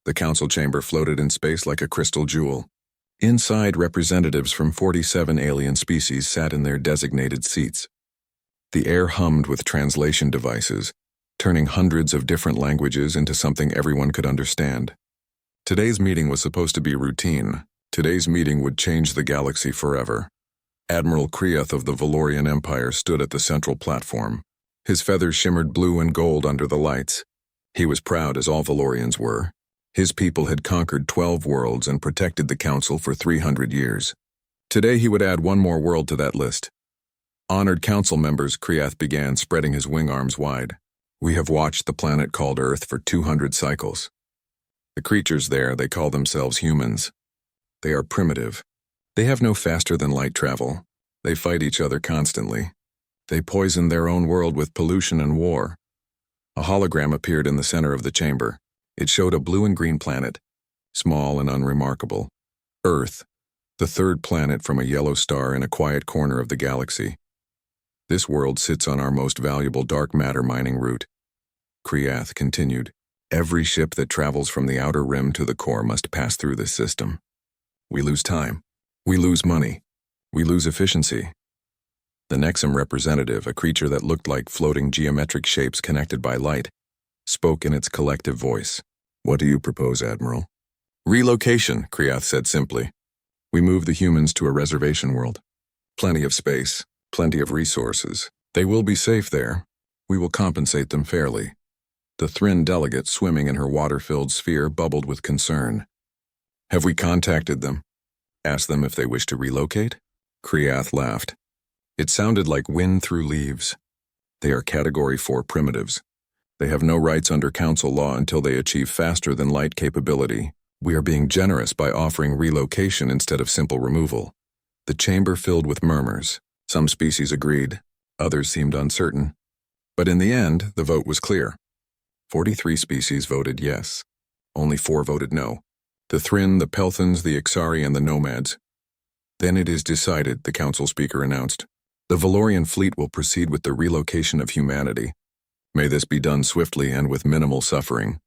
The council chamber floated in space like a crystal jewel. Inside, representatives from 47 alien species sat in their designated seats. The air hummed with translation devices, turning hundreds of different languages into something everyone could understand. Today's meeting was supposed to be routine. Today's meeting would change the galaxy forever. Admiral Krieth of the Valorian Empire stood at the central platform. His feathers shimmered blue and gold under the lights. He was proud, as all Valorians were. His people had conquered 12 worlds and protected the Council for 300 years. Today he would add one more world to that list. Honored council members, Krieth began, spreading his wing arms wide. We have watched the planet called Earth for 200 cycles. The creatures there, they call themselves humans. They are primitive. They have no faster-than-light travel. They fight each other constantly. They poison their own world with pollution and war. A hologram appeared in the center of the chamber. It showed a blue and green planet, small and unremarkable. Earth, the third planet from a yellow star in a quiet corner of the galaxy. This world sits on our most valuable dark matter mining route. Krieth continued. Every ship that travels from the outer rim to the core must pass through this system. We lose time. We lose money. We lose efficiency. The Nexum representative, a creature that looked like floating geometric shapes connected by light, spoke in its collective voice. What do you propose, Admiral? Relocation, Krieth said simply. We move the humans to a reservation world. Plenty of space, plenty of resources. They will be safe there. We will compensate them fairly. The Thrin delegate, swimming in her water-filled sphere, bubbled with concern. Have we contacted them? Asked them if they wish to relocate? Krieth laughed. It sounded like wind through leaves. They are Category 4 primitives. They have no rights under Council law until they achieve faster-than-light capability. We are being generous by offering relocation instead of simple removal. The chamber filled with murmurs. Some species agreed. Others seemed uncertain. But in the end, the vote was clear. 43 species voted yes. Only 4 voted no. The Thrin, the Pelthans, the Ixari, and the Nomads. Then it is decided, the council speaker announced. The Valorian fleet will proceed with the relocation of humanity. May this be done swiftly and with minimal suffering.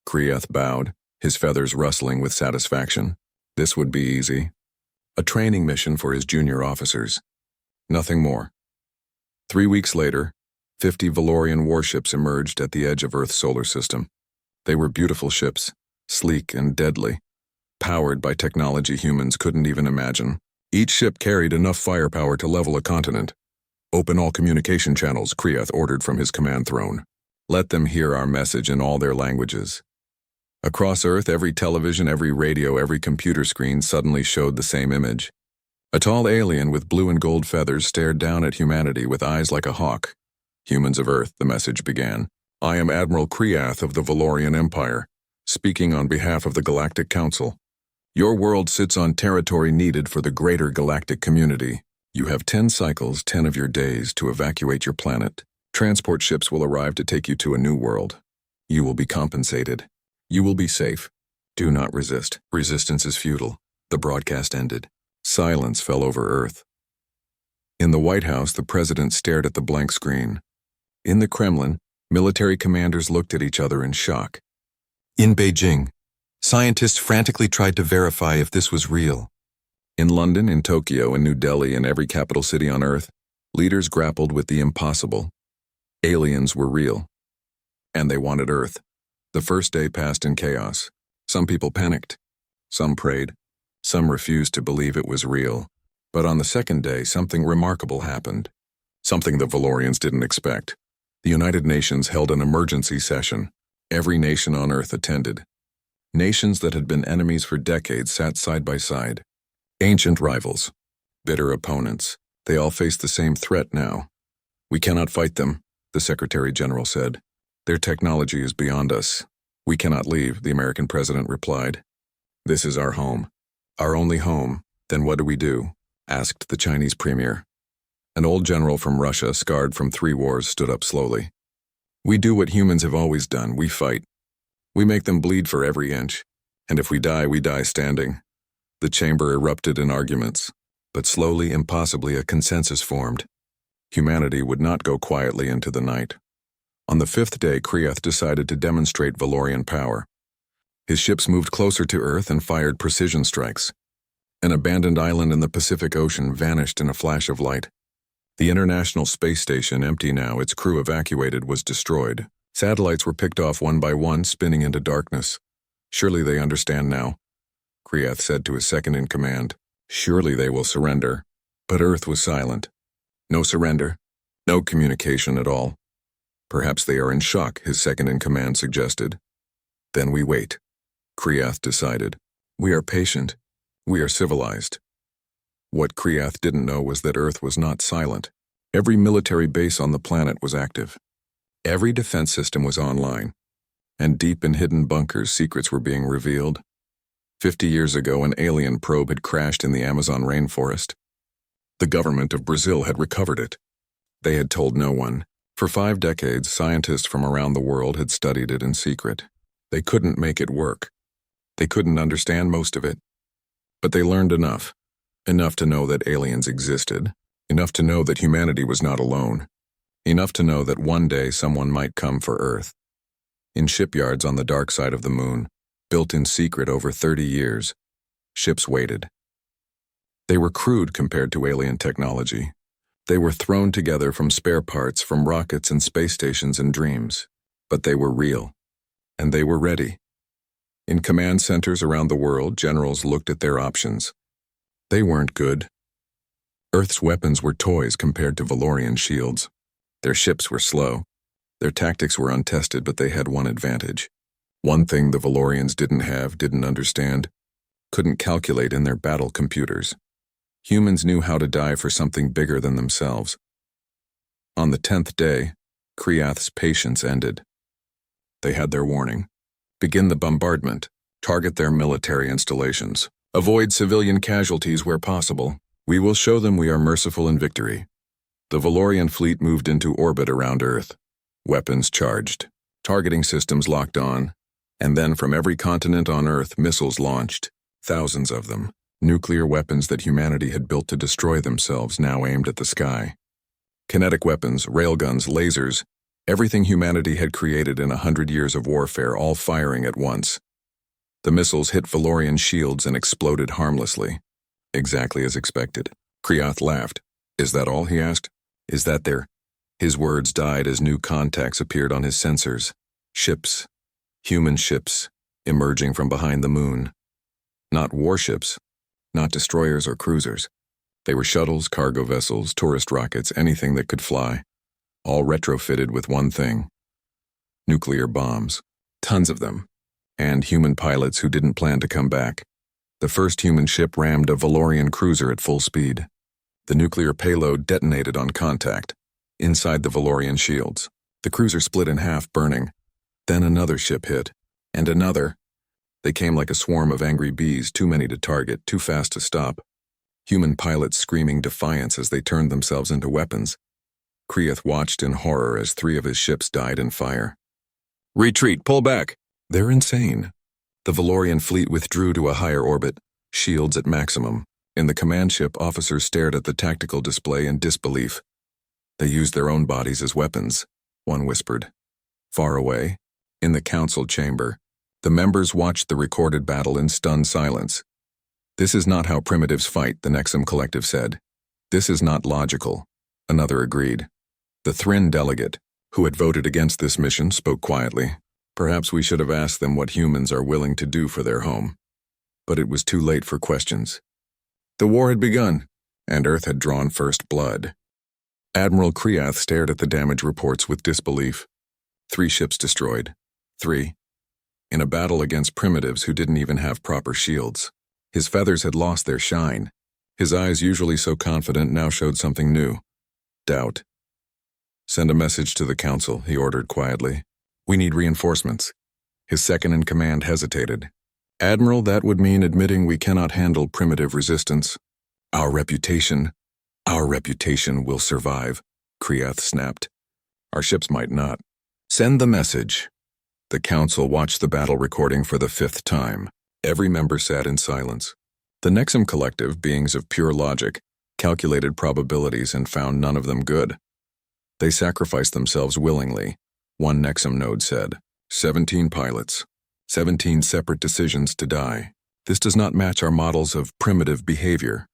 Krieth bowed, his feathers rustling with satisfaction. This would be easy. A training mission for his junior officers. Nothing more. 3 weeks later, 50 Valorian warships emerged at the edge of Earth's solar system. They were beautiful ships, sleek and deadly, powered by technology humans couldn't even imagine. Each ship carried enough firepower to level a continent. Open all communication channels, Krieth ordered from his command throne. Let them hear our message in all their languages. Across Earth, every television, every radio, every computer screen suddenly showed the same image. A tall alien with blue and gold feathers stared down at humanity with eyes like a hawk. Humans of Earth, the message began. I am Admiral Krieth of the Valorian Empire, speaking on behalf of the Galactic Council. Your world sits on territory needed for the greater galactic community. You have 10 cycles, 10 of your days, to evacuate your planet. Transport ships will arrive to take you to a new world. You will be compensated. You will be safe. Do not resist. Resistance is futile. The broadcast ended. Silence fell over Earth. In the White House, the president stared at the blank screen. In the Kremlin, military commanders looked at each other in shock. In Beijing, scientists frantically tried to verify if this was real. In London, in Tokyo, in New Delhi, and every capital city on Earth, leaders grappled with the impossible. Aliens were real. And they wanted Earth. The first day passed in chaos. Some people panicked. Some prayed. Some refused to believe it was real. But on the second day, something remarkable happened. Something the Valorians didn't expect. The United Nations held an emergency session. Every nation on Earth attended. Nations that had been enemies for decades sat side by side. Ancient rivals, bitter opponents, they all face the same threat now. We cannot fight them, the Secretary General said. Their technology is beyond us. We cannot leave, the American president replied. This is our home. Our only home. Then what do? Asked the Chinese premier. An old general from Russia, scarred from 3 wars, stood up slowly. We do what humans have always done. We fight. We make them bleed for every inch. And if we die standing. The chamber erupted in arguments, but slowly, impossibly, a consensus formed. Humanity would not go quietly into the night. On the 5th day, Krieth decided to demonstrate Valorian power. His ships moved closer to Earth and fired precision strikes. An abandoned island in the Pacific Ocean vanished in a flash of light. The International Space Station, empty now, its crew evacuated, was destroyed. Satellites were picked off one by one, spinning into darkness. Surely they understand now, Kriath said to his second-in-command. Surely they will surrender. But Earth was silent. No surrender. No communication at all. Perhaps they are in shock, his second-in-command suggested. Then we wait, Kriath decided. We are patient. We are civilized. What Kriath didn't know was that Earth was not silent. Every military base on the planet was active. Every defense system was online. And deep in hidden bunkers, secrets were being revealed. 50 years ago, an alien probe had crashed in the Amazon rainforest. The government of Brazil had recovered it. They had told no one. For 5 decades, scientists from around the world had studied it in secret. They couldn't make it work. They couldn't understand most of it. But they learned enough. Enough to know that aliens existed. Enough to know that humanity was not alone. Enough to know that one day someone might come for Earth. In shipyards on the dark side of the moon, built in secret over 30 years, ships waited. They were crude compared to alien technology. They were thrown together from spare parts from rockets and space stations and dreams. But they were real. And they were ready. In command centers around the world, generals looked at their options. They weren't good. Earth's weapons were toys compared to Valorian shields. Their ships were slow. Their tactics were untested, but they had one advantage. One thing the Valorians didn't understand, couldn't calculate in their battle computers. Humans knew how to die for something bigger than themselves. On the 10th day, Kriath's patience ended. They had their warning. Begin the bombardment. Target their military installations. Avoid civilian casualties where possible. We will show them we are merciful in victory. The Valorian fleet moved into orbit around Earth. Weapons charged. Targeting systems locked on. And then from every continent on Earth, missiles launched. Thousands of them. Nuclear weapons that humanity had built to destroy themselves now aimed at the sky. Kinetic weapons, railguns, lasers, everything humanity had created in 100 years of warfare, all firing at once. The missiles hit Valorian shields and exploded harmlessly. Exactly as expected. Kriath laughed. Is that all, he asked? Is that there? His words died as new contacts appeared on his sensors. Ships. Human ships. Emerging from behind the moon. Not warships. Not destroyers or cruisers. They were shuttles, cargo vessels, tourist rockets, anything that could fly. All retrofitted with one thing. Nuclear bombs. Tons of them. And human pilots who didn't plan to come back. The first human ship rammed a Valorian cruiser at full speed. The nuclear payload detonated on contact, inside the Valorian shields. The cruiser split in half, burning. Then another ship hit. And another. They came like a swarm of angry bees, too many to target, too fast to stop. Human pilots screaming defiance as they turned themselves into weapons. Kriath watched in horror as 3 of his ships died in fire. Retreat, pull back! They're insane. The Valorian fleet withdrew to a higher orbit, shields at maximum. In the command ship, officers stared at the tactical display in disbelief. They used their own bodies as weapons, one whispered. Far away, in the council chamber, the members watched the recorded battle in stunned silence. This is not how primitives fight, the Nexum Collective said. This is not logical, another agreed. The Thrin delegate, who had voted against this mission, spoke quietly. Perhaps we should have asked them what humans are willing to do for their home. But it was too late for questions. The war had begun, and Earth had drawn first blood. Admiral Kriath stared at the damage reports with disbelief. 3 ships destroyed. 3. In a battle against primitives who didn't even have proper shields. His feathers had lost their shine. His eyes, usually so confident, now showed something new. Doubt. Send a message to the council, he ordered quietly. We need reinforcements. His second-in-command hesitated. Admiral, that would mean admitting we cannot handle primitive resistance. Our reputation will survive, Kriath snapped. Our ships might not. Send the message. The council watched the battle recording for the 5th time. Every member sat in silence. The Nexum Collective, beings of pure logic, calculated probabilities and found none of them good. They sacrificed themselves willingly. One Nexum node said, 17 pilots, 17 separate decisions to die. This does not match our models of primitive behavior.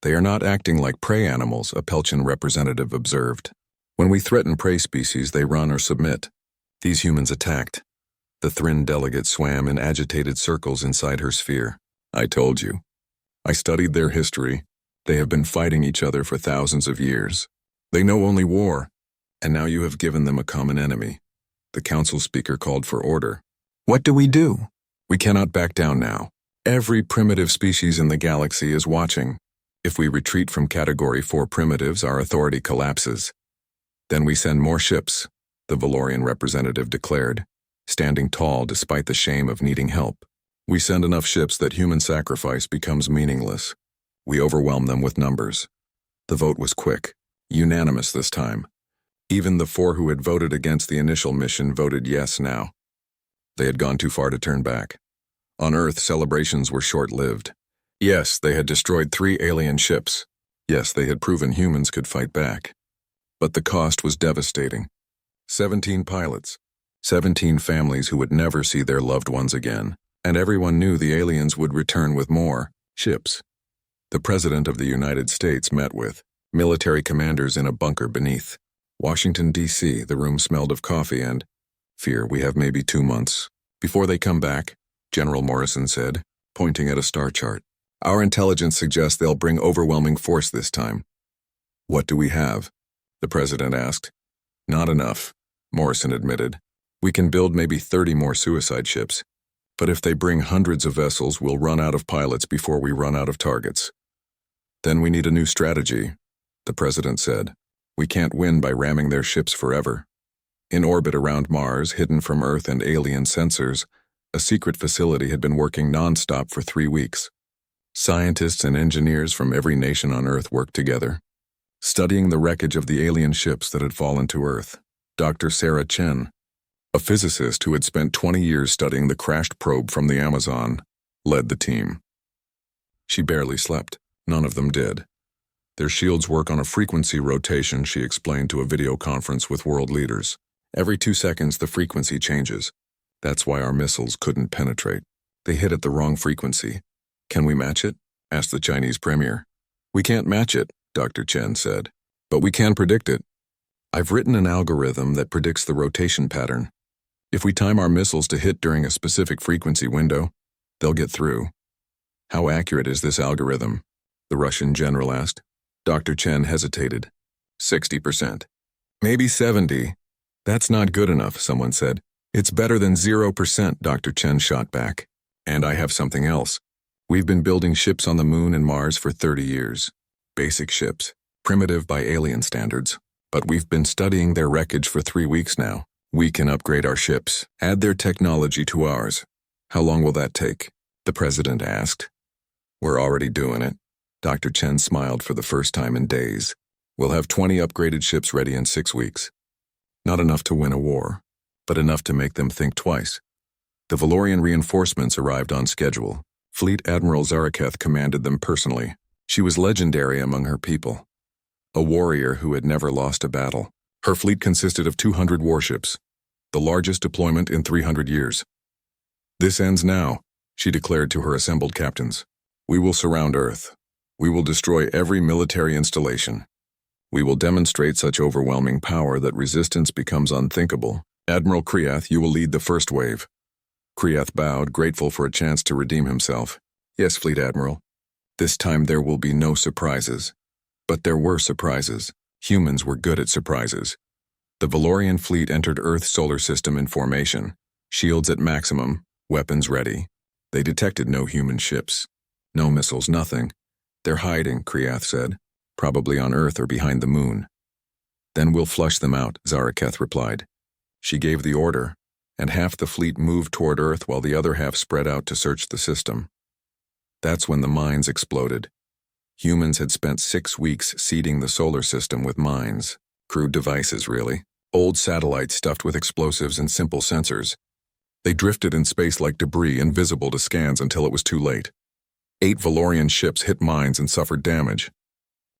They are not acting like prey animals, a Pelchan representative observed. When we threaten prey species, they run or submit. These humans attacked. The Thryn delegate swam in agitated circles inside her sphere. I told you. I studied their history. They have been fighting each other for thousands of years. They know only war. And now you have given them a common enemy. The council speaker called for order. What do? We cannot back down now. Every primitive species in the galaxy is watching. If we retreat from Category 4 primitives, our authority collapses. Then we send more ships, the Valorian representative declared, standing tall despite the shame of needing help. We send enough ships that human sacrifice becomes meaningless. We overwhelm them with numbers. The vote was quick, unanimous this time. Even the 4 who had voted against the initial mission voted yes now. They had gone too far to turn back. On Earth, celebrations were short-lived. Yes, they had destroyed 3 alien ships. Yes, they had proven humans could fight back. But the cost was devastating. 17 pilots, 17 families who would never see their loved ones again, and everyone knew the aliens would return with more ships. The President of the United States met with military commanders in a bunker beneath Washington, D.C. The room smelled of coffee and fear. We have maybe 2 months. Before they come back, General Morrison said, pointing at a star chart. Our intelligence suggests they'll bring overwhelming force this time. What do we have? The President asked. Not enough, Morrison admitted. We can build maybe 30 more suicide ships. But if they bring hundreds of vessels, we'll run out of pilots before we run out of targets. Then we need a new strategy, the President said. We can't win by ramming their ships forever. In orbit around Mars, hidden from Earth and alien sensors, a secret facility had been working non-stop for 3 weeks. Scientists and engineers from every nation on Earth worked together, studying the wreckage of the alien ships that had fallen to Earth. Dr. Sarah Chen, a physicist who had spent 20 years studying the crashed probe from the Amazon, led the team. She barely slept. None of them did. Their shields work on a frequency rotation, she explained to a video conference with world leaders. Every 2 seconds, the frequency changes. That's why our missiles couldn't penetrate. They hit at the wrong frequency. Can we match it? Asked the Chinese premier. We can't match it, Dr. Chen said, but we can predict it. I've written an algorithm that predicts the rotation pattern. If we time our missiles to hit during a specific frequency window, they'll get through. How accurate is this algorithm? The Russian general asked. Dr. Chen hesitated. 60%. Maybe 70. That's not good enough, someone said. It's better than 0%, Dr. Chen shot back. And I have something else. We've been building ships on the Moon and Mars for 30 years. Basic ships, primitive by alien standards. But we've been studying their wreckage for 3 weeks now. We can upgrade our ships, add their technology to ours. How long will that take? The President asked. We're already doing it. Dr. Chen smiled for the first time in days. We'll have 20 upgraded ships ready in 6 weeks. Not enough to win a war, but enough to make them think twice. The Valorian reinforcements arrived on schedule. Fleet Admiral Zaraketh commanded them personally. She was legendary among her people. A warrior who had never lost a battle. Her fleet consisted of 200 warships, the largest deployment in 300 years. This ends now, she declared to her assembled captains. We will surround Earth. We will destroy every military installation. We will demonstrate such overwhelming power that resistance becomes unthinkable. Admiral Kriath, you will lead the first wave. Kriath bowed, grateful for a chance to redeem himself. Yes, Fleet Admiral. This time there will be no surprises. But there were surprises. Humans were good at surprises. The Valorian fleet entered Earth's solar system in formation, shields at maximum, weapons ready. They detected no human ships. No missiles, nothing. They're hiding, Kriath said. Probably on Earth or behind the Moon. Then we'll flush them out, Zaraketh replied. She gave the order, and half the fleet moved toward Earth while the other half spread out to search the system. That's when the mines exploded. Humans had spent 6 weeks seeding the solar system with mines. Crude devices, really. Old satellites stuffed with explosives and simple sensors. They drifted in space like debris, invisible to scans until it was too late. 8 Valorian ships hit mines and suffered damage.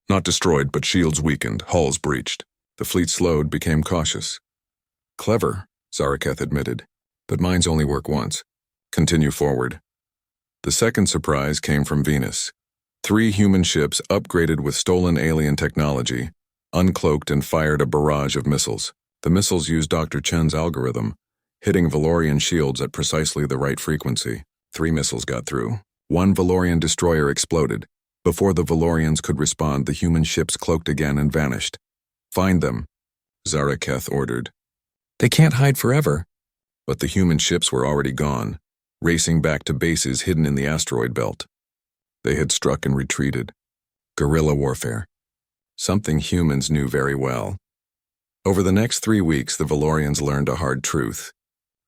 Not destroyed, but shields weakened, hulls breached. The fleet slowed, became cautious. Clever, Zaraketh admitted, but mines only work once. Continue forward. The second surprise came from Venus. 3 human ships upgraded with stolen alien technology, uncloaked and fired a barrage of missiles. The missiles used Dr. Chen's algorithm, hitting Valorian shields at precisely the right frequency. 3 missiles got through. 1 Valorian destroyer exploded. Before the Valorians could respond, the human ships cloaked again and vanished. Find them, Zaraketh ordered. They can't hide forever. But the human ships were already gone, racing back to bases hidden in the asteroid belt. They had struck and retreated. Guerrilla warfare. Something humans knew very well. Over the next 3 weeks, the Valorians learned a hard truth.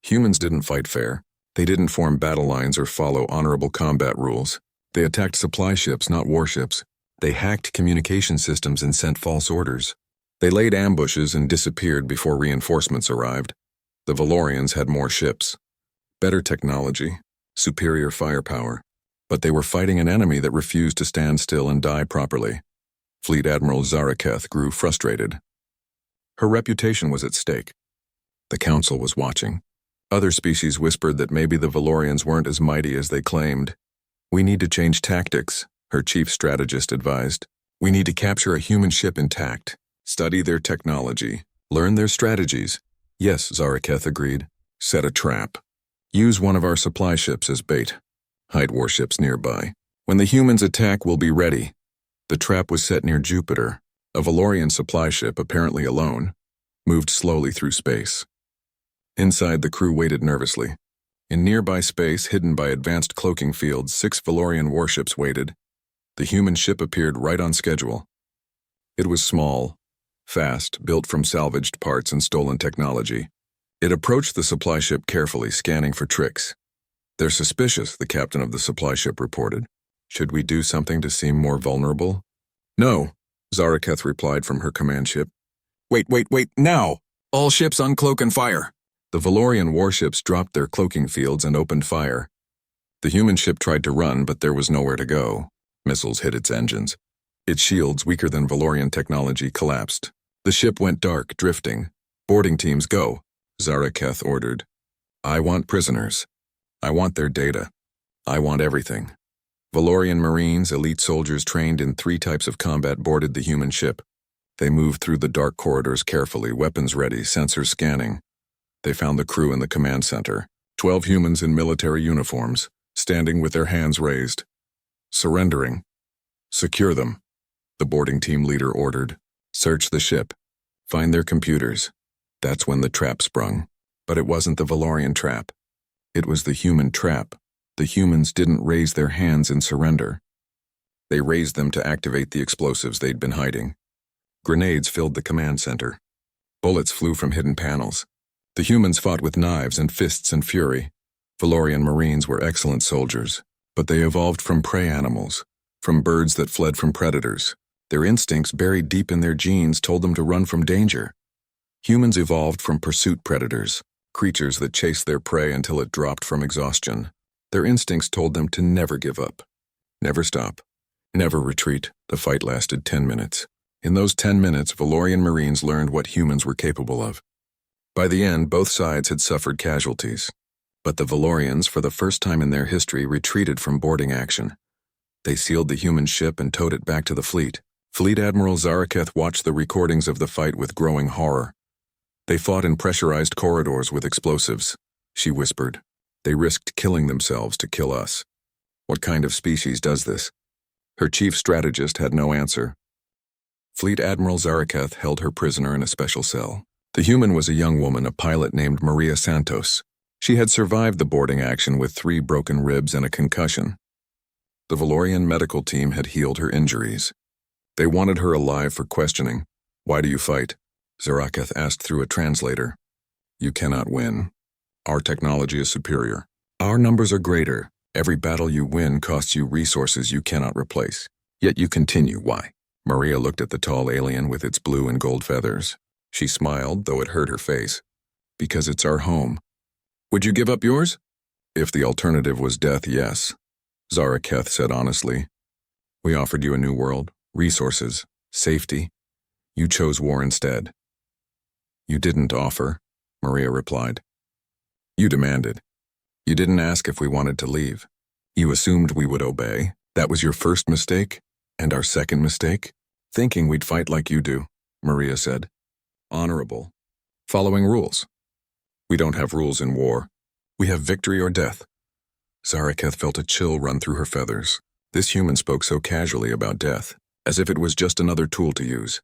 Humans didn't fight fair. They didn't form battle lines or follow honorable combat rules. They attacked supply ships, not warships. They hacked communication systems and sent false orders. They laid ambushes and disappeared before reinforcements arrived. The Valorians had more ships, better technology, superior firepower, but they were fighting an enemy that refused to stand still and die properly. Fleet Admiral Zaraketh grew frustrated. Her reputation was at stake. The Council was watching. Other species whispered that maybe the Valorians weren't as mighty as they claimed. We need to change tactics, her chief strategist advised. We need to capture a human ship intact, study their technology, learn their strategies. Yes, Zaraketh agreed. Set a trap. Use one of our supply ships as bait. Hide warships nearby. When the humans attack, we'll be ready. The trap was set near Jupiter. A Valorian supply ship, apparently alone, moved slowly through space. Inside, the crew waited nervously. In nearby space, hidden by advanced cloaking fields, 6 Valorian warships waited. The human ship appeared right on schedule. It was small, fast, built from salvaged parts and stolen technology. It approached the supply ship carefully, scanning for tricks. They're suspicious, the captain of the supply ship reported. Should we do something to seem more vulnerable? No, Zaraketh replied from her command ship. Wait, now! All ships uncloak and fire! The Valorian warships dropped their cloaking fields and opened fire. The human ship tried to run, but there was nowhere to go. Missiles hit its engines. Its shields, weaker than Valorian technology, collapsed. The ship went dark, drifting. Boarding teams, go, Zaraketh ordered. I want prisoners. I want their data. I want everything. Valorian Marines, elite soldiers trained in 3 types of combat, boarded the human ship. They moved through the dark corridors carefully, weapons ready, sensors scanning. They found the crew in the command center, 12 humans in military uniforms, standing with their hands raised. Surrendering. Secure them, the boarding team leader ordered. Search the ship. Find their computers. That's when the trap sprung. But it wasn't the Valorian trap. It was the human trap. The humans didn't raise their hands in surrender. They raised them to activate the explosives they'd been hiding. Grenades filled the command center. Bullets flew from hidden panels. The humans fought with knives and fists and fury. Valorian Marines were excellent soldiers, but they evolved from prey animals, from birds that fled from predators. Their instincts, buried deep in their genes, told them to run from danger. Humans evolved from pursuit predators, creatures that chased their prey until it dropped from exhaustion. Their instincts told them to never give up, never stop, never retreat. The fight lasted 10 minutes. In those 10 minutes, Valorian Marines learned what humans were capable of. By the end, both sides had suffered casualties. But the Valorians, for the first time in their history, retreated from boarding action. They sealed the human ship and towed it back to the fleet. Fleet Admiral Zaraketh watched the recordings of the fight with growing horror. They fought in pressurized corridors with explosives, she whispered. They risked killing themselves to kill us. What kind of species does this? Her chief strategist had no answer. Fleet Admiral Zaraketh held her prisoner in a special cell. The human was a young woman, a pilot named Maria Santos. She had survived the boarding action with 3 broken ribs and a concussion. The Valorian medical team had healed her injuries. They wanted her alive for questioning. Why do you fight? Zaraketh asked through a translator. You cannot win. Our technology is superior. Our numbers are greater. Every battle you win costs you resources you cannot replace. Yet you continue. Why? Maria looked at the tall alien with its blue and gold feathers. She smiled, though it hurt her face. Because it's our home. Would you give up yours? If the alternative was death, yes, Zaraketh said honestly. We offered you a new world, resources, safety. You chose war instead. You didn't offer, Maria replied. You demanded. You didn't ask if we wanted to leave. You assumed we would obey. That was your first mistake? And our second mistake? Thinking we'd fight like you do, Maria said. Honorable. Following rules. We don't have rules in war. We have victory or death. Zaraketh felt a chill run through her feathers. This human spoke so casually about death, as if it was just another tool to use.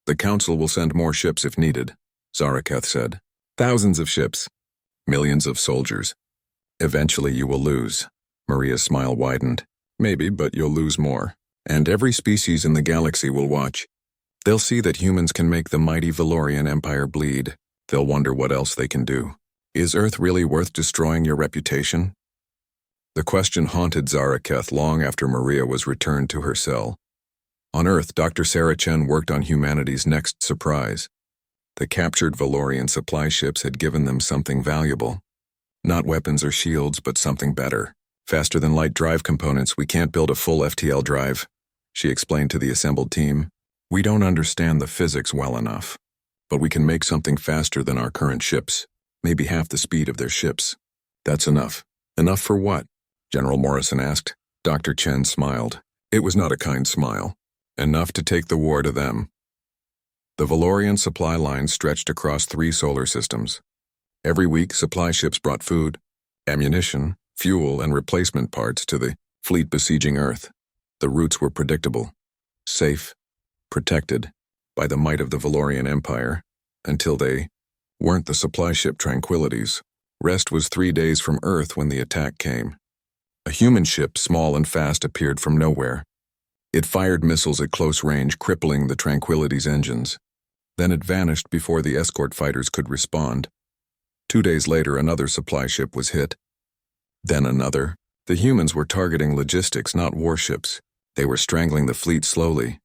The Council will send more ships if needed, Zaraketh said. Thousands of ships. Millions of soldiers. Eventually you will lose. Maria's smile widened. Maybe, but you'll lose more. And every species in the galaxy will watch. They'll see that humans can make the mighty Valorian Empire bleed. They'll wonder what else they can do. Is Earth really worth destroying your reputation? The question haunted Zaraketh long after Maria was returned to her cell. On Earth, Dr. Sarah Chen worked on humanity's next surprise. The captured Valorian supply ships had given them something valuable. Not weapons or shields, but something better. Faster-than-light drive components. We can't build a full FTL drive, she explained to the assembled team. We don't understand the physics well enough, but we can make something faster than our current ships, maybe half the speed of their ships. That's enough. Enough for what? General Morrison asked. Dr. Chen smiled. It was not a kind smile. Enough to take the war to them. The Valorian supply lines stretched across 3 solar systems. Every week, supply ships brought food, ammunition, fuel, and replacement parts to the fleet besieging Earth. The routes were predictable, safe, protected by the might of the Valorian Empire, until they weren't the supply ship tranquilities. Rest was 3 days from Earth when the attack came. A human ship, small and fast, appeared from nowhere. It fired missiles at close range, crippling the Tranquility's engines. Then it vanished before the escort fighters could respond. 2 days later, another supply ship was hit. Then another. The humans were targeting logistics, not warships. They were strangling the fleet slowly.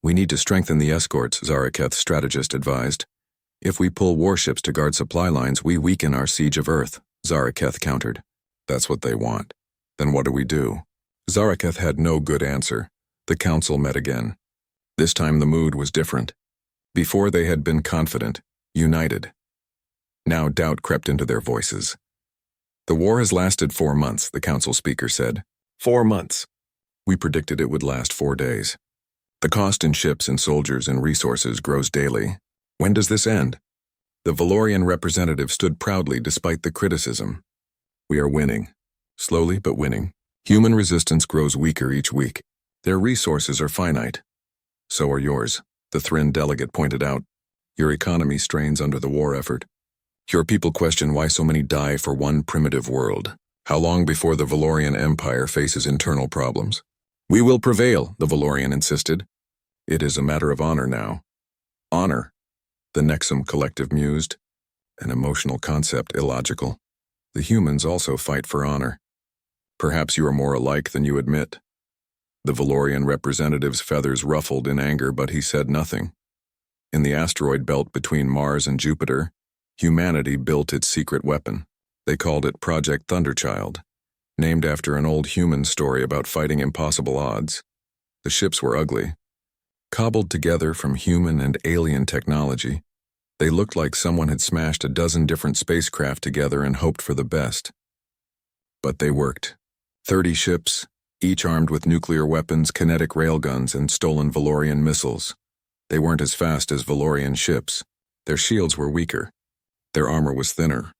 We need to strengthen the escorts, Zaraketh's strategist advised. If we pull warships to guard supply lines, we weaken our siege of Earth, Zaraketh countered. That's what they want. Then what do we do? Zaraketh had no good answer. The council met again. This time the mood was different. Before they had been confident, united. Now doubt crept into their voices. The war has lasted 4 months, the council speaker said. 4 months. We predicted it would last 4 days. The cost in ships and soldiers and resources grows daily. When does this end? The Valorian representative stood proudly despite the criticism. We are winning. Slowly but winning. Human resistance grows weaker each week. Their resources are finite. So are yours, the Thrin delegate pointed out. Your economy strains under the war effort. Your people question why so many die for one primitive world. How long before the Valorian Empire faces internal problems? We will prevail, the Valorian insisted. It is a matter of honor now. Honor, the Nexum collective mused. An emotional concept, illogical. The humans also fight for honor. Perhaps you are more alike than you admit. The Valorian representative's feathers ruffled in anger, but he said nothing. In the asteroid belt between Mars and Jupiter, humanity built its secret weapon. They called it Project Thunderchild, named after an old human story about fighting impossible odds. The ships were ugly. Cobbled together from human and alien technology, they looked like someone had smashed a dozen different spacecraft together and hoped for the best. But they worked. 30 ships, each armed with nuclear weapons, kinetic railguns, and stolen Valorian missiles. They weren't as fast as Valorian ships. Their shields were weaker. Their armor was thinner.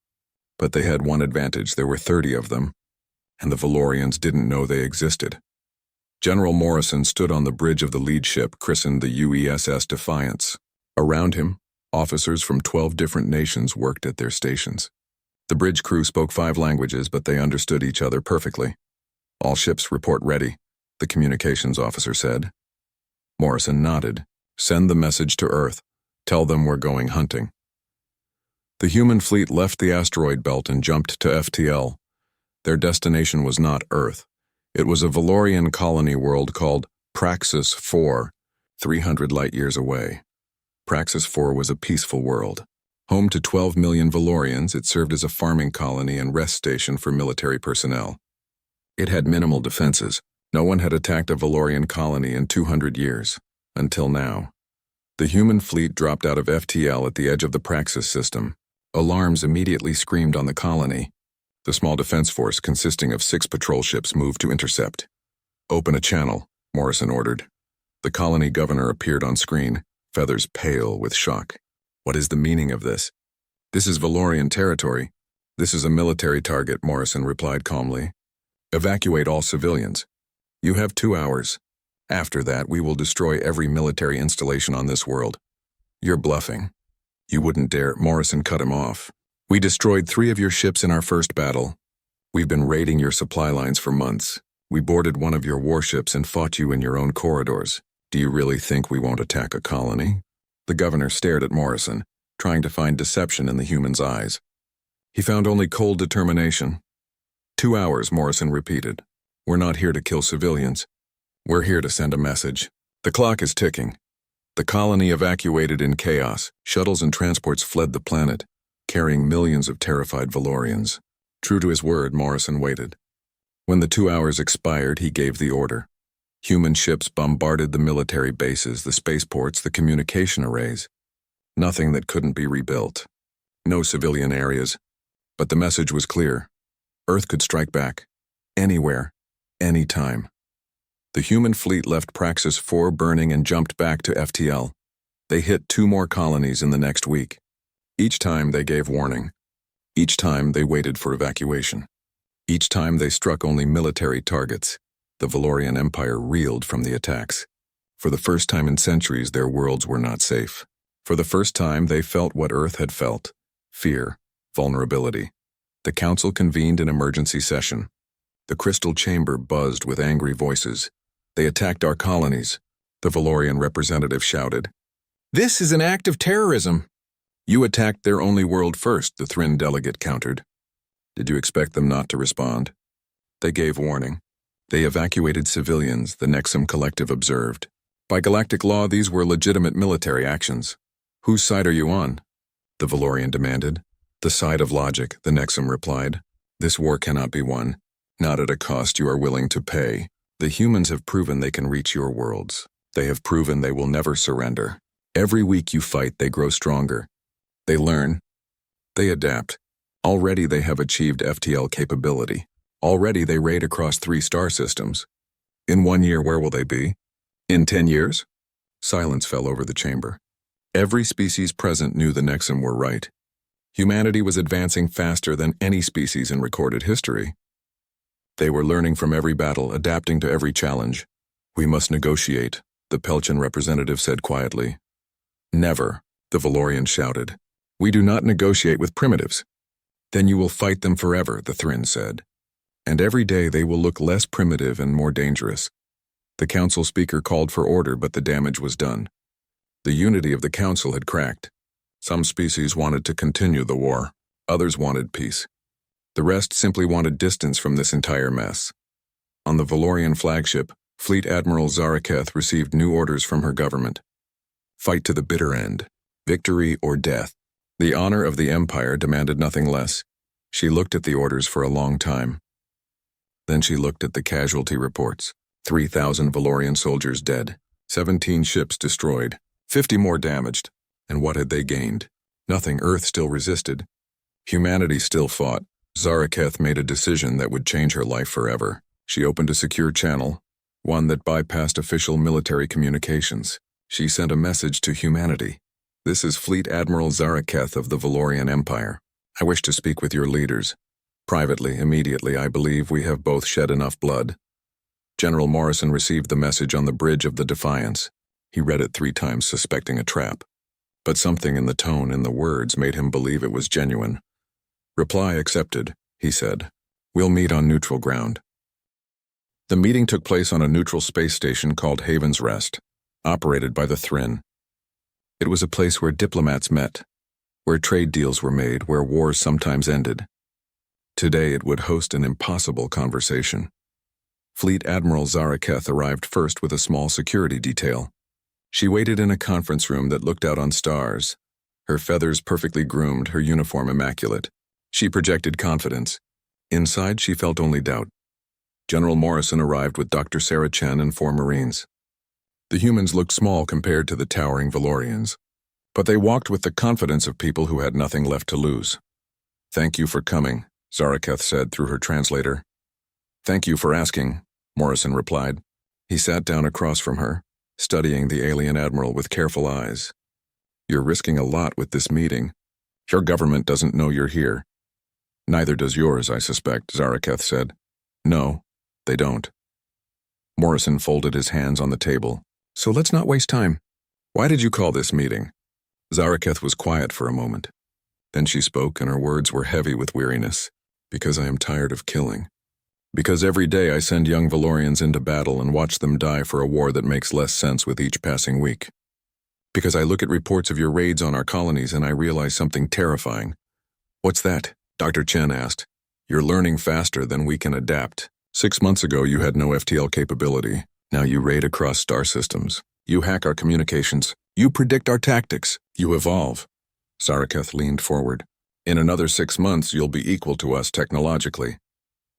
But they had one advantage: there were 30 of them, and the Valorians didn't know they existed. General Morrison stood on the bridge of the lead ship, christened the UESS Defiance. Around him, officers from 12 different nations worked at their stations. The bridge crew spoke 5 languages, but they understood each other perfectly. All ships report ready, the communications officer said. Morrison nodded. Send the message to Earth. Tell them we're going hunting. The human fleet left the asteroid belt and jumped to FTL. Their destination was not Earth. It was a Valorian colony world called Praxis 4, 300 light-years away. Praxis 4 was a peaceful world. Home to 12 million Valorians, it served as a farming colony and rest station for military personnel. It had minimal defenses. No one had attacked a Valorian colony in 200 years, until now. The human fleet dropped out of FTL at the edge of the Praxis system. Alarms immediately screamed on the colony. The small defense force consisting of 6 patrol ships moved to intercept. "Open a channel," Morrison ordered. The colony governor appeared on screen, feathers pale with shock. "What is the meaning of this?" "This is Valorian territory. This is a military target," Morrison replied calmly. "Evacuate all civilians. You have 2 hours. After that, we will destroy every military installation on this world." "You're bluffing." "You wouldn't dare," Morrison cut him off. "We destroyed 3 of your ships in our first battle. We've been raiding your supply lines for months. We boarded one of your warships and fought you in your own corridors. Do you really think we won't attack a colony?" The governor stared at Morrison, trying to find deception in the human's eyes. He found only cold determination. 2 hours, Morrison repeated. "We're not here to kill civilians. We're here to send a message. The clock is ticking." The colony evacuated in chaos. Shuttles and transports fled the planet, carrying millions of terrified Valorians. True to his word, Morrison waited. When the 2 hours expired, he gave the order. Human ships bombarded the military bases, the spaceports, the communication arrays. Nothing that couldn't be rebuilt. No civilian areas. But the message was clear. Earth could strike back. Anywhere. Anytime. The human fleet left Praxis 4 burning and jumped back to FTL. They hit 2 more colonies in the next week. Each time they gave warning. Each time they waited for evacuation. Each time they struck only military targets. The Valorian Empire reeled from the attacks. For the first time in centuries, their worlds were not safe. For the first time, they felt what Earth had felt. Fear. Vulnerability. The council convened an emergency session. The crystal chamber buzzed with angry voices. "They attacked our colonies," the Valorian representative shouted. "This is an act of terrorism." "You attacked their only world first," the Thryn delegate countered. "Did you expect them not to respond?" They gave warning. They evacuated civilians, the Nexum Collective observed. By galactic law, these were legitimate military actions. "Whose side are you on?" the Valorian demanded. "The side of logic," the Nexum replied. "This war cannot be won, not at a cost you are willing to pay. The humans have proven they can reach your worlds. They have proven they will never surrender. Every week you fight, they grow stronger. They learn. They adapt. Already they have achieved FTL capability. Already they raid across 3 star systems. In 1 year, where will they be? In 10 years? Silence fell over the chamber. Every species present knew the Nexum were right. Humanity was advancing faster than any species in recorded history. They were learning from every battle, adapting to every challenge. "We must negotiate," the Pelchan representative said quietly. "Never," the Valorian shouted. "We do not negotiate with primitives." "Then you will fight them forever," the Thryn said. "And every day they will look less primitive and more dangerous." The council speaker called for order, but the damage was done. The unity of the council had cracked. Some species wanted to continue the war. Others wanted peace. The rest simply wanted distance from this entire mess. On the Valorian flagship, Fleet Admiral Zaraketh received new orders from her government. Fight to the bitter end. Victory or death. The honor of the Empire demanded nothing less. She looked at the orders for a long time. Then she looked at the casualty reports. 3,000 Valorian soldiers dead, 17 ships destroyed, 50 more damaged. And what had they gained? Nothing. Earth still resisted. Humanity still fought. Zaraketh made a decision that would change her life forever. She opened a secure channel, one that bypassed official military communications. She sent a message to humanity. "This is Fleet Admiral Zaraketh of the Valorian Empire. I wish to speak with your leaders. Privately, immediately, I believe we have both shed enough blood." General Morrison received the message on the bridge of the Defiance. He read it 3 times, suspecting a trap. But something in the tone and the words made him believe it was genuine. "Reply accepted," he said. "We'll meet on neutral ground." The meeting took place on a neutral space station called Haven's Rest, operated by the Thryn. It was a place where diplomats met, where trade deals were made, where wars sometimes ended. Today it would host an impossible conversation. Fleet Admiral Zaraketh arrived first with a small security detail. She waited in a conference room that looked out on stars, her feathers perfectly groomed, her uniform immaculate. She projected confidence. Inside, she felt only doubt. General Morrison arrived with Dr. Sarah Chen and 4 Marines. The humans looked small compared to the towering Valorians, but they walked with the confidence of people who had nothing left to lose. "Thank you for coming," Zaraketh said through her translator. Thank you for asking, Morrison replied. He sat down across from her, studying the alien admiral with careful eyes. You're risking a lot with this meeting. Your government doesn't know you're here. Neither does yours, I suspect, Zaraketh said. No, they don't. Morrison folded his hands on the table. So let's not waste time. Why did you call this meeting? Zaraketh was quiet for a moment. Then she spoke, and her words were heavy with weariness. Because I am tired of killing. Because every day I send young Valorians into battle and watch them die for a war that makes less sense with each passing week. Because I look at reports of your raids on our colonies and I realize something terrifying. What's that? Dr. Chen asked. You're learning faster than we can adapt. 6 months ago you had no FTL capability. Now you raid across star systems. You hack our communications. You predict our tactics. You evolve. Zaraketh leaned forward. In another 6 months you'll be equal to us technologically.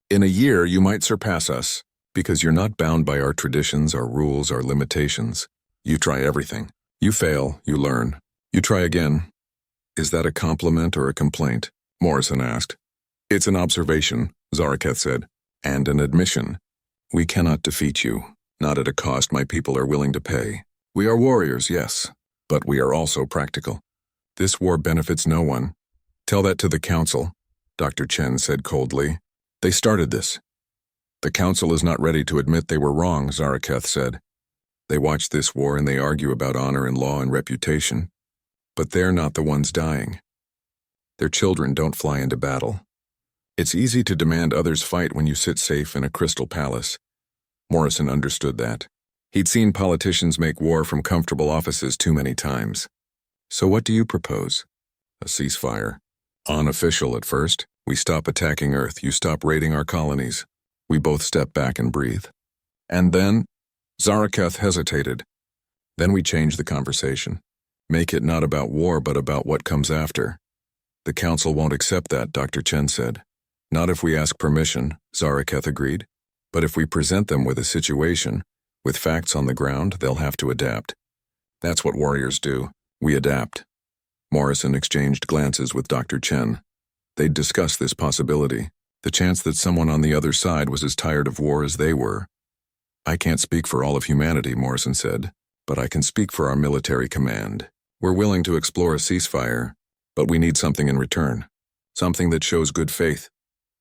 In a year you might surpass us, because you're not bound by our traditions, our rules, our limitations. You try everything. You fail, you learn. You try again. Is that a compliment or a complaint? Morrison asked. It's an observation, Zaraketh said, and an admission. We cannot defeat you, not at a cost my people are willing to pay. We are warriors, yes, but we are also practical. This war benefits no one. Tell that to the Council, Dr. Chen said coldly. They started this. The Council is not ready to admit they were wrong, Zaraketh said. They watch this war and they argue about honor and law and reputation. But they're not the ones dying. Their children don't fly into battle. It's easy to demand others fight when you sit safe in a crystal palace. Morrison understood that. He'd seen politicians make war from comfortable offices too many times. So what do you propose? A ceasefire. Unofficial at first. We stop attacking Earth, you stop raiding our colonies. We both step back and breathe. And then, Zaraketh hesitated. Then we change the conversation. Make it not about war, but about what comes after. The Council won't accept that, Dr. Chen said. Not if we ask permission, Zaraketh agreed. But if we present them with a situation, with facts on the ground, they'll have to adapt. That's what warriors do. We adapt. Morrison exchanged glances with Dr. Chen. They'd discussed this possibility, the chance that someone on the other side was as tired of war as they were. I can't speak for all of humanity, Morrison said, but I can speak for our military command. We're willing to explore a ceasefire, but we need something in return. Something that shows good faith.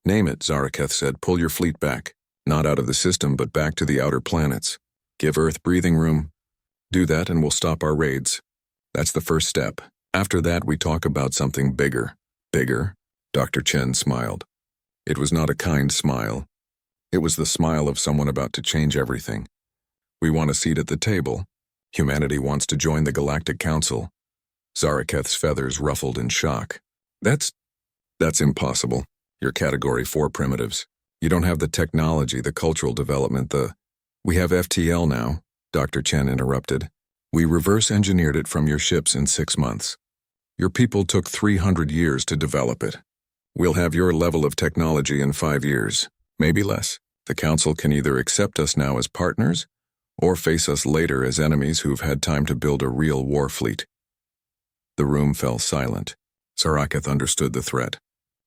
Name it, Zaraketh said. Pull your fleet back. Not out of the system, but back to the outer planets. Give Earth breathing room. Do that and we'll stop our raids. That's the first step. After that, we talk about something bigger. Bigger? Dr. Chen smiled. It was not a kind smile. It was the smile of someone about to change everything. We want a seat at the table. Humanity wants to join the Galactic Council. Zaraketh's feathers ruffled in shock. That's impossible. You're Category 4 primitives. You don't have the technology, the cultural development, We have FTL now, Dr. Chen interrupted. We reverse-engineered it from your ships in 6 months. Your people took 300 years to develop it. We'll have your level of technology in 5 years, maybe less. The Council can either accept us now as partners, or face us later as enemies who've had time to build a real war fleet. The room fell silent. Zaraketh understood the threat,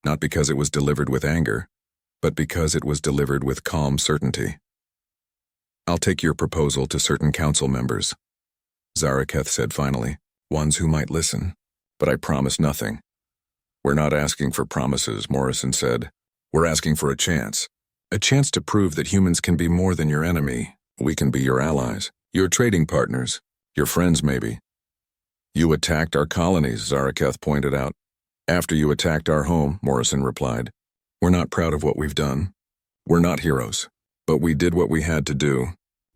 not because it was delivered with anger, but because it was delivered with calm certainty. I'll take your proposal to certain council members, Zaraketh said finally, ones who might listen, but I promise nothing. We're not asking for promises, Morrison said. We're asking for a chance to prove that humans can be more than your enemy. We can be your allies, your trading partners, your friends maybe. You attacked our colonies, Zaraketh pointed out. After you attacked our home, Morrison replied. We're not proud of what we've done. We're not heroes, but we did what we had to do,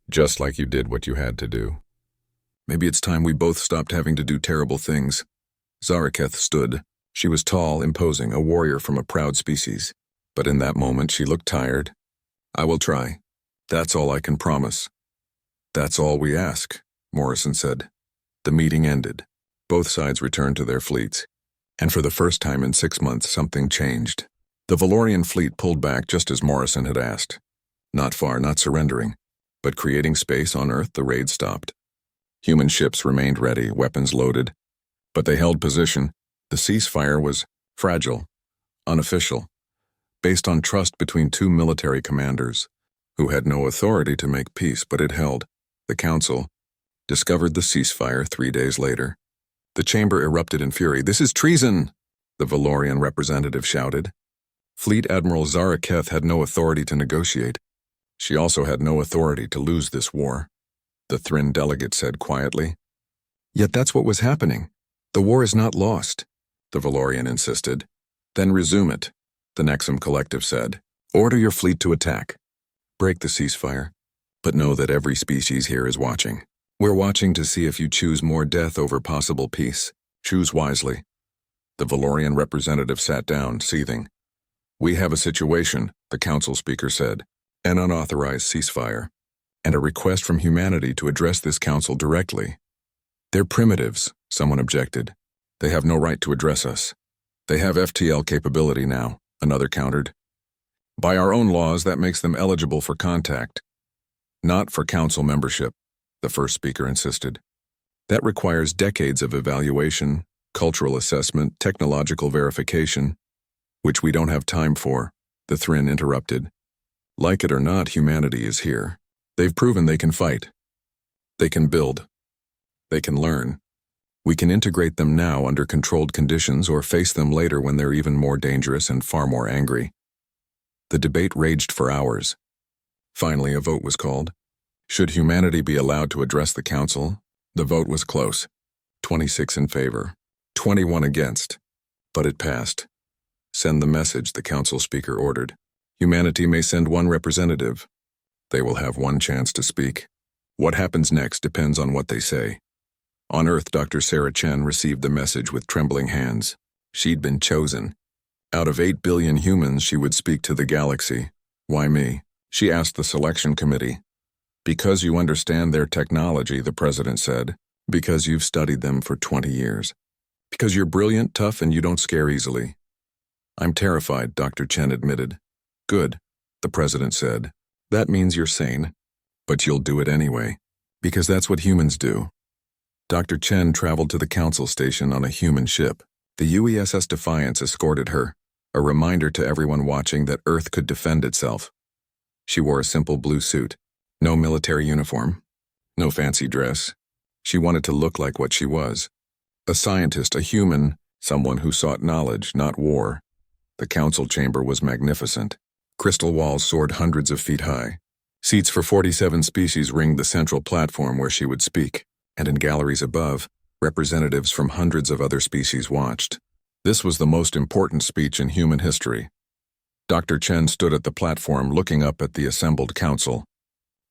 just like you did what you had to do. Maybe it's time we both stopped having to do terrible things. Zaraketh stood. She was tall, imposing, a warrior from a proud species. But in that moment she looked tired. I will try. That's all I can promise. That's all we ask, Morrison said. The meeting ended. Both sides returned to their fleets. And for the first time in 6 months, something changed. The Valorian fleet pulled back just as Morrison had asked. Not far, not surrendering, but creating space on Earth, the raid stopped. Human ships remained ready, weapons loaded. But they held position. The ceasefire was fragile, unofficial. based on trust between two military commanders, who had no authority to make peace, but it held. The Council discovered the ceasefire 3 days later. The chamber erupted in fury. "This is treason!" the Valorian representative shouted. Fleet Admiral Zara Keth had no authority to negotiate. She also had no authority to lose this war, the Thrin delegate said quietly. Yet that's what was happening. The war is not lost, the Valorian insisted. Then resume it, the Nexum Collective said. Order your fleet to attack. Break the ceasefire. But know that every species here is watching. We're watching to see if you choose more death over possible peace. Choose wisely. The Valorian representative sat down, seething. We have a situation, the council speaker said. An unauthorized ceasefire. And a request from humanity to address this council directly. They're primitives, someone objected. They have no right to address us. They have FTL capability now, another countered. By our own laws, that makes them eligible for contact. Not for council membership, the first speaker insisted. That requires decades of evaluation, cultural assessment, technological verification, which we don't have time for, the Thrin interrupted. Like it or not, humanity is here. They've proven they can fight. They can build. They can learn. We can integrate them now under controlled conditions or face them later when they're even more dangerous and far more angry. The debate raged for hours. Finally, a vote was called. Should humanity be allowed to address the council? The vote was close. 26 in favor, 21 against. But it passed. Send the message, the council speaker ordered. Humanity may send one representative. They will have one chance to speak. What happens next depends on what they say. On Earth, Dr. Sarah Chen received the message with trembling hands. She'd been chosen. Out of 8 billion humans, she would speak to the galaxy. Why me? She asked the selection committee. Because you understand their technology, the president said. Because you've studied them for 20 years. Because you're brilliant, tough, and you don't scare easily. I'm terrified, Dr. Chen admitted. Good, the president said. That means you're sane. But you'll do it anyway. Because that's what humans do. Dr. Chen traveled to the council station on a human ship. The UESS Defiance escorted her, a reminder to everyone watching that Earth could defend itself. She wore a simple blue suit, no military uniform, no fancy dress. She wanted to look like what she was. A scientist, a human, someone who sought knowledge, not war. The council chamber was magnificent. Crystal walls soared hundreds of feet high. Seats for 47 species ringed the central platform where she would speak, and in galleries above, representatives from hundreds of other species watched. This was the most important speech in human history. Dr. Chen stood at the platform looking up at the assembled council.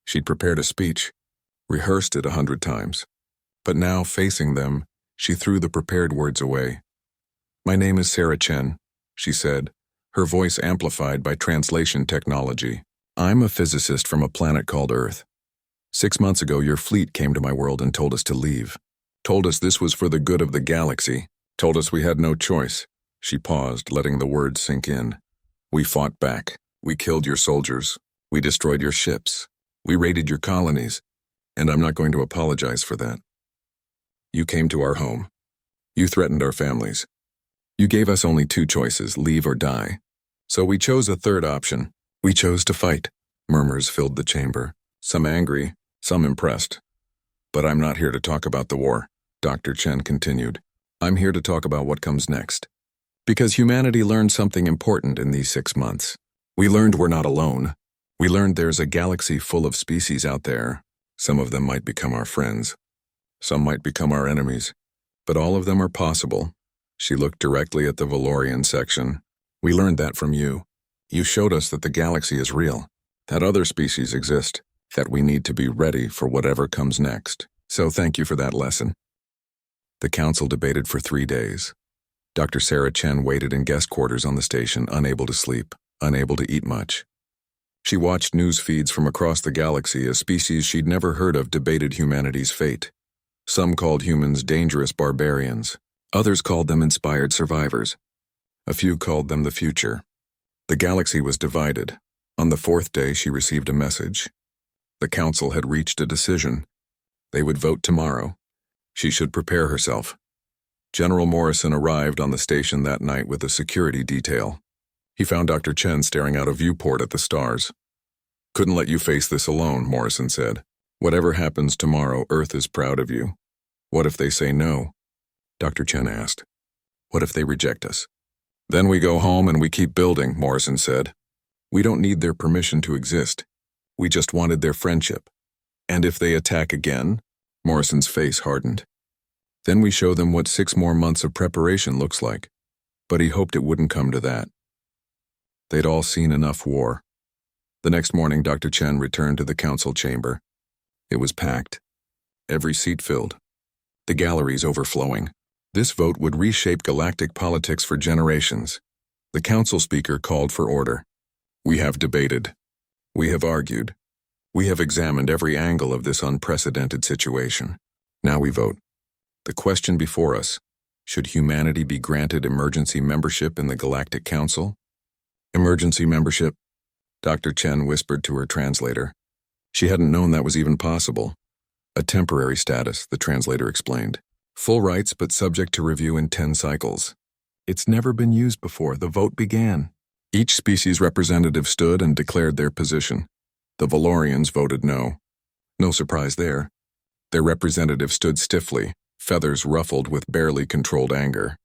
She'd prepared a speech, rehearsed it 100 times. But now, facing them, she threw the prepared words away. My name is Sarah Chen, she said, her voice amplified by translation technology. I'm a physicist from a planet called Earth. 6 months ago, your fleet came to my world and told us to leave. Told us this was for the good of the galaxy. Told us we had no choice. She paused, letting the words sink in. We fought back. We killed your soldiers. We destroyed your ships. We raided your colonies. And I'm not going to apologize for that. You came to our home. You threatened our families. You gave us only 2 choices, leave or die. So we chose a third option. We chose to fight. Murmurs filled the chamber, some angry, some impressed. But I'm not here to talk about the war, Dr. Chen continued. I'm here to talk about what comes next. Because humanity learned something important in these 6 months. We learned we're not alone. We learned there's a galaxy full of species out there. Some of them might become our friends. Some might become our enemies. But all of them are possible. She looked directly at the Valorian section. We learned that from you. You showed us that the galaxy is real, that other species exist, that we need to be ready for whatever comes next. So thank you for that lesson. The council debated for 3 days. Dr. Sarah Chen waited in guest quarters on the station, unable to sleep, unable to eat much. She watched news feeds from across the galaxy as species she'd never heard of debated humanity's fate. Some called humans dangerous barbarians. Others called them inspired survivors. A few called them the future. The galaxy was divided. On the 4th day, she received a message. The council had reached a decision. They would vote tomorrow. She should prepare herself. General Morrison arrived on the station that night with a security detail. He found Dr. Chen staring out a viewport at the stars. "Couldn't let you face this alone," Morrison said. "Whatever happens tomorrow, Earth is proud of you." "What if they say no?" Dr. Chen asked. "What if they reject us?" "Then we go home and we keep building," Morrison said. "We don't need their permission to exist. We just wanted their friendship." "And if they attack again?" Morrison's face hardened. "Then we show them what 6 more months of preparation looks like." But he hoped it wouldn't come to that. They'd all seen enough war. The next morning, Dr. Chen returned to the council chamber. It was packed. Every seat filled. The galleries overflowing. This vote would reshape galactic politics for generations. The council speaker called for order. "We have debated. We have argued. We have examined every angle of this unprecedented situation. Now we vote. The question before us: should humanity be granted emergency membership in the Galactic Council?" "Emergency membership," Dr. Chen whispered to her translator. She hadn't known that was even possible. "A temporary status," the translator explained. "Full rights but subject to review in 10 cycles. It's never been used before." The vote began. Each species representative stood and declared their position. The Valorians voted no. No surprise there. Their representative stood stiffly, feathers ruffled with barely controlled anger.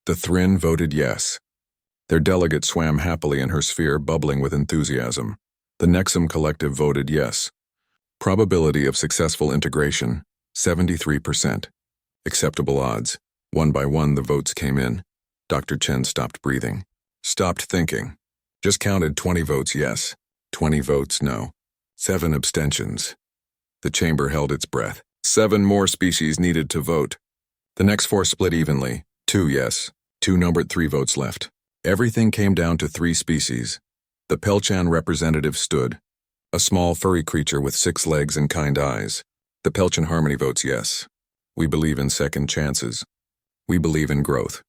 The Thrin voted yes. Their delegate swam happily in her sphere, bubbling with enthusiasm. The Nexum Collective voted yes. Probability of successful integration, 73%. Acceptable odds. One by one the votes came in. Dr. Chen stopped breathing. Stopped thinking. Just counted 20 votes yes, 20 votes no. 7 abstentions. The chamber held its breath. 7 more species needed to vote. The next 4 split evenly. 2 yes, 2 no, but 3 votes left. Everything came down to 3 species. The Pelchan representative stood, a small furry creature with 6 legs and kind eyes. The Pelchan Harmony votes yes. "We believe in second chances. We believe in growth.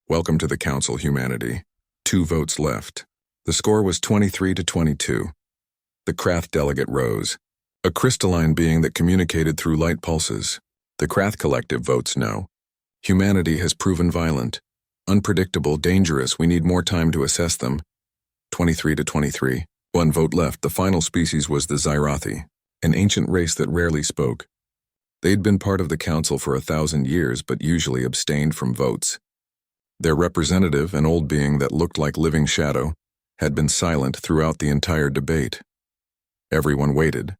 Welcome to the Council, humanity." 2 votes left. The score was 23-22. The Krath delegate rose, a crystalline being that communicated through light pulses. The Krath Collective votes no. "Humanity has proven violent. Unpredictable, dangerous, we need more time to assess them." 23-23. 1 vote left. The final species was the Zyrathi, an ancient race that rarely spoke. They'd been part of the council for 1,000 years, but usually abstained from votes. Their representative, an old being that looked like living shadow, had been silent throughout the entire debate. Everyone waited.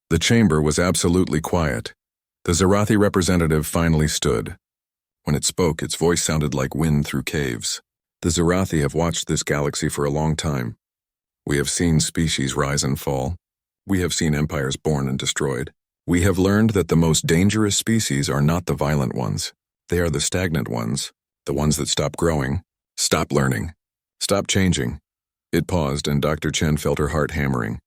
The chamber was absolutely quiet. The Zyrathi representative finally stood. When it spoke, its voice sounded like wind through caves. "The Zyrathi have watched this galaxy for a long time. We have seen species rise and fall. We have seen empires born and destroyed. We have learned that the most dangerous species are not the violent ones. They are the stagnant ones, the ones that stop growing, stop learning, stop changing." It paused, and Dr. Chen felt her heart hammering.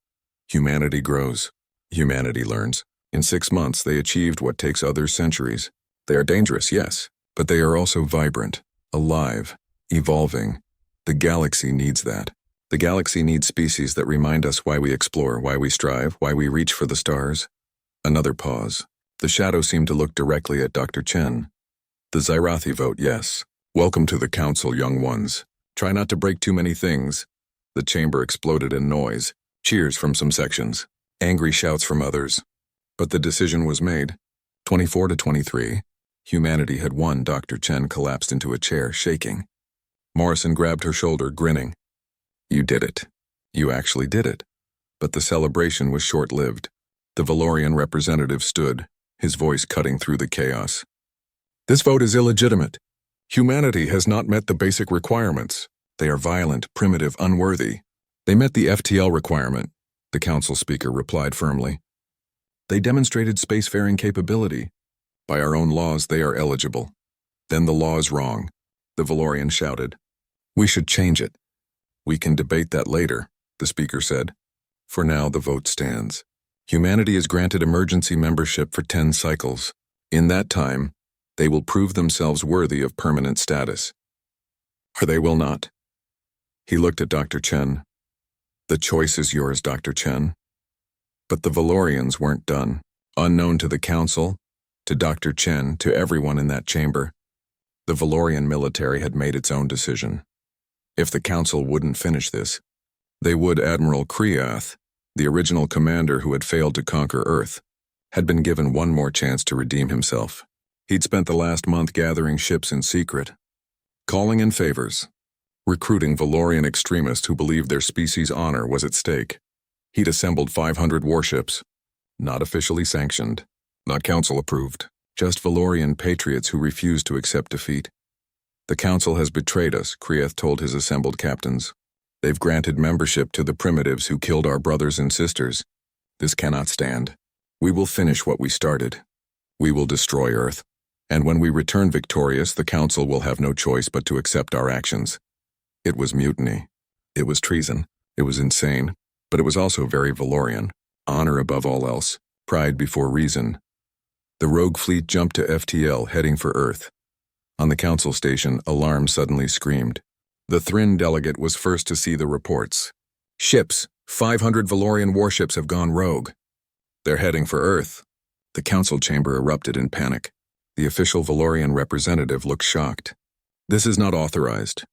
Humanity grows. Humanity learns. In 6 months, they achieved what takes others centuries. They are dangerous, yes, but they are also vibrant, alive, evolving. The galaxy needs that. The galaxy needs species that remind us why we explore, why we strive, why we reach for the stars. Another pause. The shadow seemed to look directly at Dr. Chen. "The Zyrathi vote yes. Welcome to the council, young ones. Try not to break too many things." The chamber exploded in noise. Cheers from some sections. Angry shouts from others. But the decision was made. 24-23. Humanity had won. Dr. Chen collapsed into a chair, shaking. Morrison grabbed her shoulder, grinning. "You did it. You actually did it." But the celebration was short-lived. The Valorian representative stood, his voice cutting through the chaos. "This vote is illegitimate. Humanity has not met the basic requirements. They are violent, primitive, unworthy. They met the FTL requirement," the council speaker replied firmly. "They demonstrated spacefaring capability. By our own laws, they are eligible." "Then the law is wrong," the Valorian shouted. "We should change it." "We can debate that later," the speaker said. "For now, the vote stands. Humanity is granted emergency membership for 10 cycles. In that time, they will prove themselves worthy of permanent status. Or they will not." He looked at Dr. Chen. "The choice is yours, Dr. Chen." But the Valorians weren't done. Unknown to the council, to Dr. Chen, to everyone in that chamber, the Valorian military had made its own decision. If the Council wouldn't finish this, they would. Admiral Kreath, the original commander who had failed to conquer Earth, had been given one more chance to redeem himself. He'd spent the last month gathering ships in secret, calling in favors, recruiting Valorian extremists who believed their species' honor was at stake. He'd assembled 500 warships, not officially sanctioned, not Council approved, just Valorian patriots who refused to accept defeat. The Council has betrayed us, Kreath told his assembled captains. They've granted membership to the primitives who killed our brothers and sisters. This cannot stand. We will finish what we started. We will destroy Earth. And when we return victorious, the Council will have no choice but to accept our actions. It was mutiny. It was treason. It was insane. But it was also very Valorian. Honor above all else. Pride before reason. The rogue fleet jumped to FTL, heading for Earth. On the Council station, alarm suddenly screamed. The Thryn delegate was first to see the reports. Ships, 500 Valorian warships have gone rogue. They're heading for Earth. The Council chamber erupted in panic. The official Valorian representative looked shocked. This is not authorized.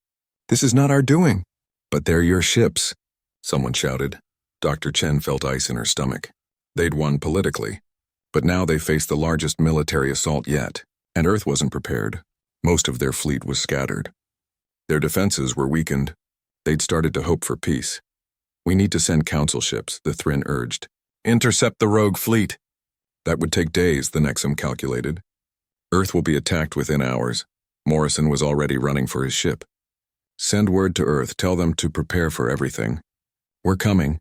This is not our doing. But they're your ships, someone shouted. Dr. Chen felt ice in her stomach. They'd won politically, but now they faced the largest military assault yet, and Earth wasn't prepared. Most of their fleet was scattered. Their defenses were weakened. They'd started to hope for peace. We need to send Council ships, the Thryn urged. Intercept the rogue fleet. That would take days, the Nexum calculated. Earth will be attacked within hours. Morrison was already running for his ship. Send word to Earth, tell them to prepare for everything. We're coming.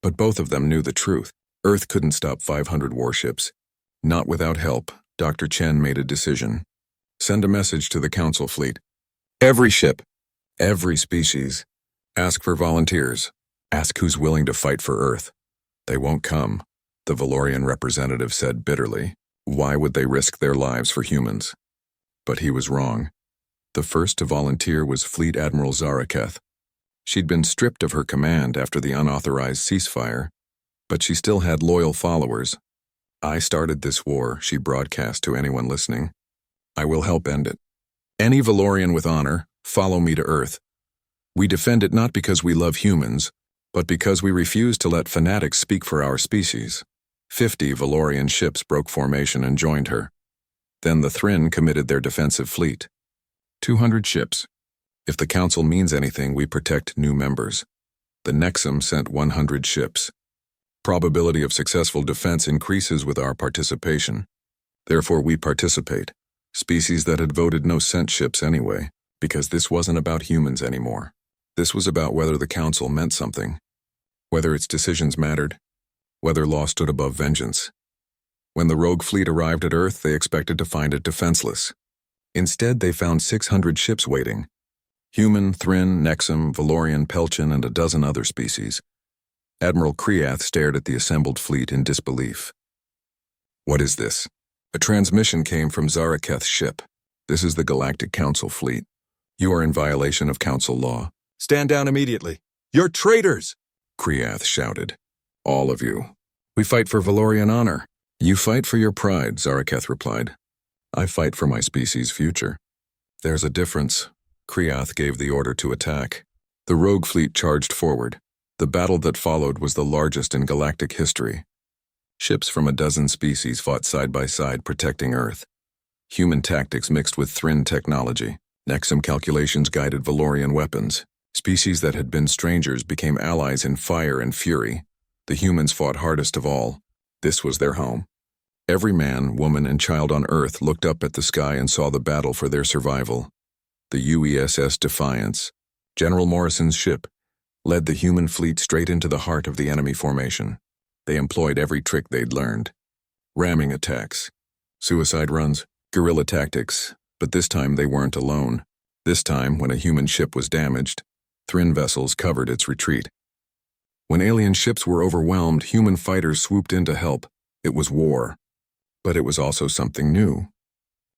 But both of them knew the truth. Earth couldn't stop 500 warships. Not without help, Dr. Chen made a decision. Send a message to the Council fleet. Every ship, every species. Ask for volunteers. Ask who's willing to fight for Earth. They won't come, the Valorian representative said bitterly. Why would they risk their lives for humans? But he was wrong. The first to volunteer was Fleet Admiral Zaraketh. She'd been stripped of her command after the unauthorized ceasefire, but she still had loyal followers. I started this war, she broadcast to anyone listening. I will help end it. Any Valorian with honor, follow me to Earth. We defend it not because we love humans, but because we refuse to let fanatics speak for our species. 50 Valorian ships broke formation and joined her. Then the Thryn committed their defensive fleet. 200 ships. If the Council means anything, we protect new members. The Nexum sent 100 ships. Probability of successful defense increases with our participation. Therefore, we participate. Species that had voted no sent ships anyway, because this wasn't about humans anymore. This was about whether the Council meant something, whether its decisions mattered, whether law stood above vengeance. When the rogue fleet arrived at Earth, they expected to find it defenseless. Instead, they found 600 ships waiting. Human, Thryn, Nexum, Valorian, Pelchin, and a dozen other species. Admiral Kreath stared at the assembled fleet in disbelief. What is this? A transmission came from Zaraketh's ship. This is the Galactic Council fleet. You are in violation of Council law. Stand down immediately. You're traitors! Kreath shouted. All of you. We fight for Valorian honor. You fight for your pride, Zaraketh replied. I fight for my species' future. There's a difference. Kreath gave the order to attack. The rogue fleet charged forward. The battle that followed was the largest in galactic history. Ships from a dozen species fought side by side, protecting Earth. Human tactics mixed with Thryn technology. Nexum calculations guided Valorian weapons. Species that had been strangers became allies in fire and fury. The humans fought hardest of all. This was their home. Every man, woman, and child on Earth looked up at the sky and saw the battle for their survival. The UESS Defiance, General Morrison's ship, led the human fleet straight into the heart of the enemy formation. They employed every trick they'd learned. Ramming attacks, suicide runs, guerrilla tactics, but this time they weren't alone. This time, when a human ship was damaged, Thryn vessels covered its retreat. When alien ships were overwhelmed, human fighters swooped in to help. It was war. But it was also something new.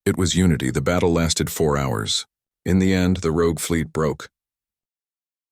It was unity. The battle lasted 4 hours. In the end, the rogue fleet broke.